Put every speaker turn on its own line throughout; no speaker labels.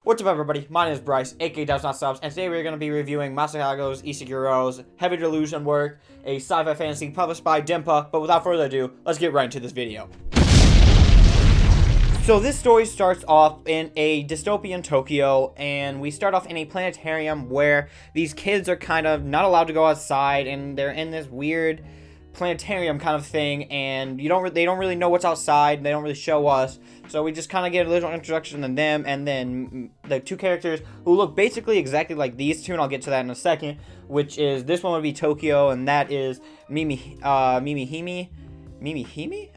What's up, everybody? My name is Bryce, aka DubsNotSubs, and today we're going to be reviewing Masakazu Ishiguro's Heavy Delusion work, a sci-fi fantasy published by Denpa. But without further ado, let's get right into this video. So this story starts off in a dystopian Tokyo, and we start off in a planetarium where these kids are kind of not allowed to go outside, and they're in this weird planetarium kind of thing, and they don't really know what's outside. They don't really show us, so we just kind of get a little introduction to them, and then the two characters who look basically exactly like these two, and I'll get to that in a second, which is this one would be Tokyo, and that is Mimihime.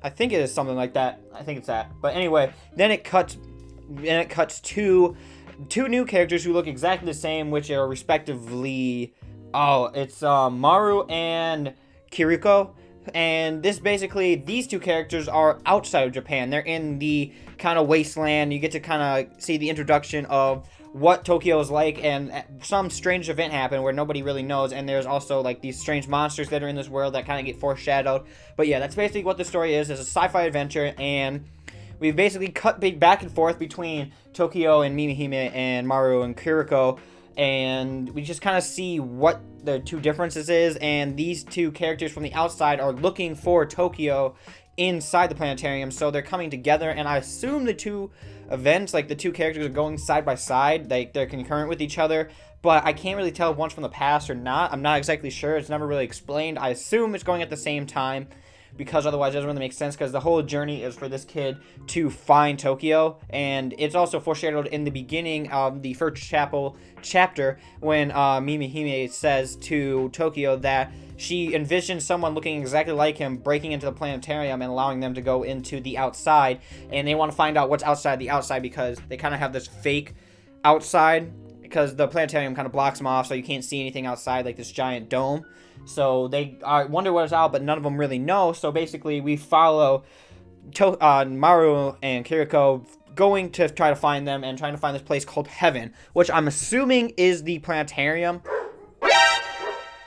I think it is something like that. I think it's that. But anyway, then it cuts to two new characters who look exactly the same, which are respectively it's Maru and Kiruko. And these two characters are outside of Japan. They're in the kind of wasteland. You get to kind of see the introduction of what Tokyo is like, and some strange event happened where nobody really knows, and there's also like these strange monsters that are in this world that kind of get foreshadowed. But yeah, that's basically what the story is. It's a sci-fi adventure, and we've basically cut back and forth between Tokyo and Mimihime and Maru and Kiruko, and we just kind of see what the two differences is, and these two characters from the outside are looking for Tokyo inside the planetarium, so they're coming together, and I assume the two events, like the two characters are going side by side, like they're concurrent with each other, but I can't really tell if one's from the past or not. I'm not exactly sure. It's never really explained. I assume it's going at the same time, because otherwise it doesn't really make sense, because the whole journey is for this kid to find Tokyo, and it's also foreshadowed in the beginning of the first chapter when Mimihime says to Tokyo that she envisions someone looking exactly like him breaking into the planetarium and allowing them to go into the outside, and they want to find out what's outside the outside, because they kind of have this fake outside, because the planetarium kind of blocks them off, so you can't see anything outside, like this giant dome. So they wonder what it's out, but none of them really know. So basically, we follow Maru and Kiruko going to try to find them, and trying to find this place called Heaven, which I'm assuming is the planetarium.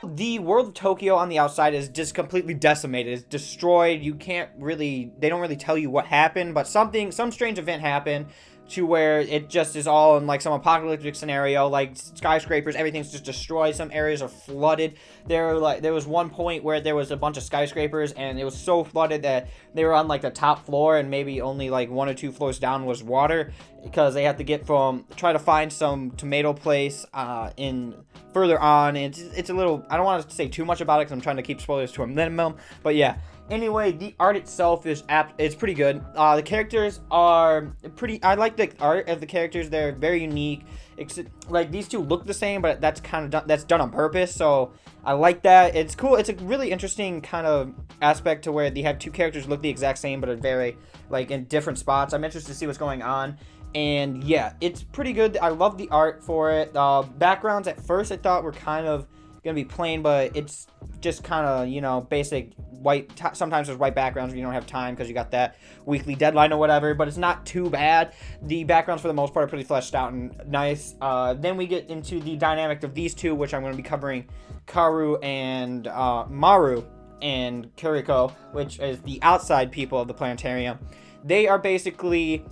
The world of Tokyo on the outside is just completely decimated. It's destroyed. They don't really tell you what happened, but some strange event happened to where it just is all in like some apocalyptic scenario, like skyscrapers, everything's just destroyed. Some areas are flooded. There was one point where there was a bunch of skyscrapers, and it was so flooded that they were on like the top floor, and maybe only like 1 or 2 floors down was water, because they had to try to find some tomato place in further on. And it's a little, I don't want to say too much about it because I'm trying to keep spoilers to a minimum, but yeah. Anyway, the art itself is it's pretty good. The characters are I like the art of the characters. They're very unique. Like, these two look the same, but that's kind of that's done on purpose. So I like that. It's cool. It's a really interesting kind of aspect to where they have two characters look the exact same, but are very like in different spots. I'm interested to see what's going on. And yeah, it's pretty good. I love the art for it. Backgrounds at first I thought were kind of gonna be plain, but it's just kind of, you know, basic white. Sometimes there's white backgrounds when you don't have time because you got that weekly deadline or whatever, but it's not too bad. The backgrounds for the most part are pretty fleshed out and nice. Then we get into the dynamic of these two, which I'm going to be covering, Maru and Kiruko, which is the outside people of the planetarium. They are basically,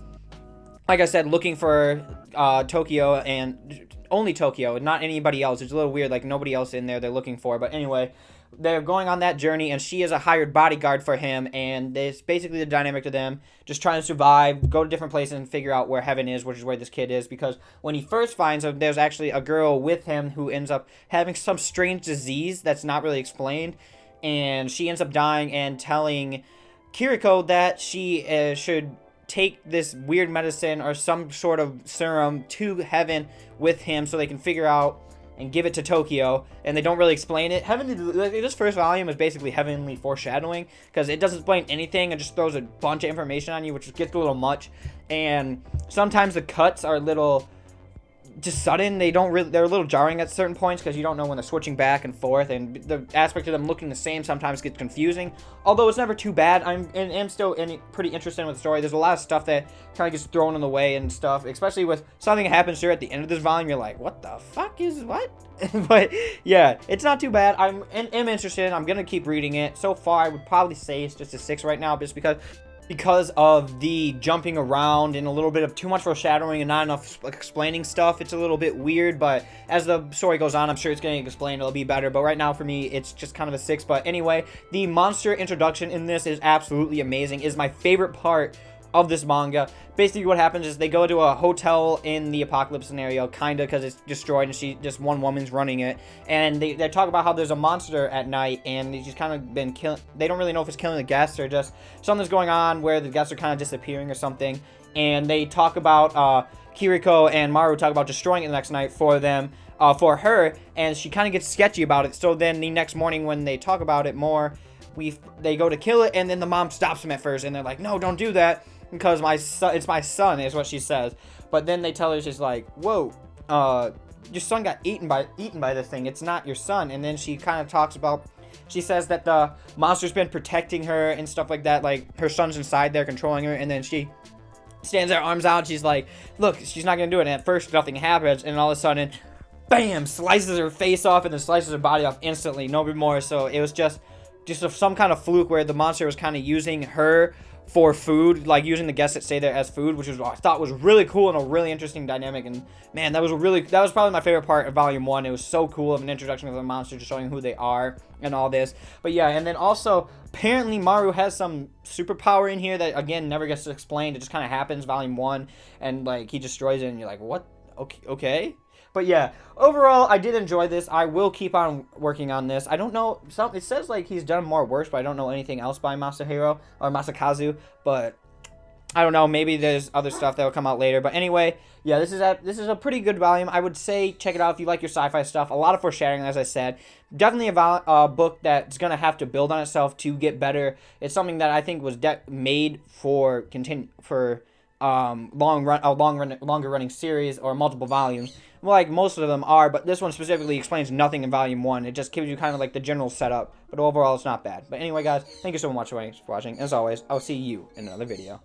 like I said, looking for Tokyo, and only Tokyo, not anybody else. It's a little weird, like nobody else in there they're looking for. But anyway, they're going on that journey, and she is a hired bodyguard for him, and it's basically the dynamic to them just trying to survive, go to different places, and figure out where Heaven is, which is where this kid is, because when he first finds him, there's actually a girl with him who ends up having some strange disease that's not really explained, and she ends up dying and telling Kiruko that she should take this weird medicine or some sort of serum to Heaven with him so they can figure out and give it to Tokyo, and they don't really explain it. This first volume is basically heavenly foreshadowing, because it doesn't explain anything. It just throws a bunch of information on you, which gets a little much, and sometimes the cuts are a little just sudden. They're a little jarring at certain points, because you don't know when they're switching back and forth, and the aspect of them looking the same sometimes gets confusing, although it's never too bad. I'm still pretty interested in the story. There's a lot of stuff that kind of gets thrown in the way and stuff, especially with something that happens here at the end of this volume. You're like, what the fuck is what? But yeah, it's not too bad. I'm interested. I'm gonna keep reading it. So far I would probably say it's just a 6 right now, just because because of the jumping around and a little bit of too much foreshadowing and not enough explaining stuff. It's a little bit weird, but as the story goes on, I'm sure it's going to explain. It'll be better, but right now for me, it's just kind of a 6. But anyway, the monster introduction in this is absolutely amazing. It is my favorite part of this manga. Basically what happens is they go to a hotel in the apocalypse scenario, kinda, because it's destroyed and just one woman's running it, and they talk about how there's a monster at night, and it's just kind of been killing. They don't really know if it's killing the guests or just something's going on where the guests are kind of disappearing or something. And they talk about Kiruko and Maru talk about destroying it the next night for them, for her, and she kind of gets sketchy about it. So then the next morning when they talk about it more, they go to kill it, and then the mom stops them at first, and they're like, no, don't do that, because it's my son, is what she says. But then they tell her, she's like, whoa, your son got eaten by this thing. It's not your son. And then she kind of talks about, she says that the monster's been protecting her and stuff like that. Like, her son's inside there controlling her. And then she stands there, arms out. She's like, look, she's not going to do it. And at first, nothing happens. And all of a sudden, bam, slices her face off and then slices her body off instantly. No remorse. So it was just some kind of fluke where the monster was kind of using her for food, like using the guests that stay there as food, which I thought was really cool and a really interesting dynamic. And man, that was probably my favorite part of volume 1. It was so cool of an introduction of the monster, just showing who they are and all this. But yeah, and then also apparently Maru has some superpower in here that again never gets explained. It just kind of happens volume 1, and like he destroys it and you're like, what? Okay. But yeah, overall, I did enjoy this. I will keep on working on this. I don't know, it says like he's done more works, but I don't know anything else by Masakazu. But I don't know, maybe there's other stuff that will come out later. But anyway, yeah, this is a pretty good volume. I would say check it out if you like your sci-fi stuff. A lot of foreshadowing, as I said. Definitely a book that's gonna have to build on itself to get better. It's something that I think was made for longer running series or multiple volumes, like most of them are, but this one specifically explains nothing in volume 1. It just gives you kind of like the general setup, but overall it's not bad. But anyway, guys, thank you so much for watching. As always, I'll see you in another video.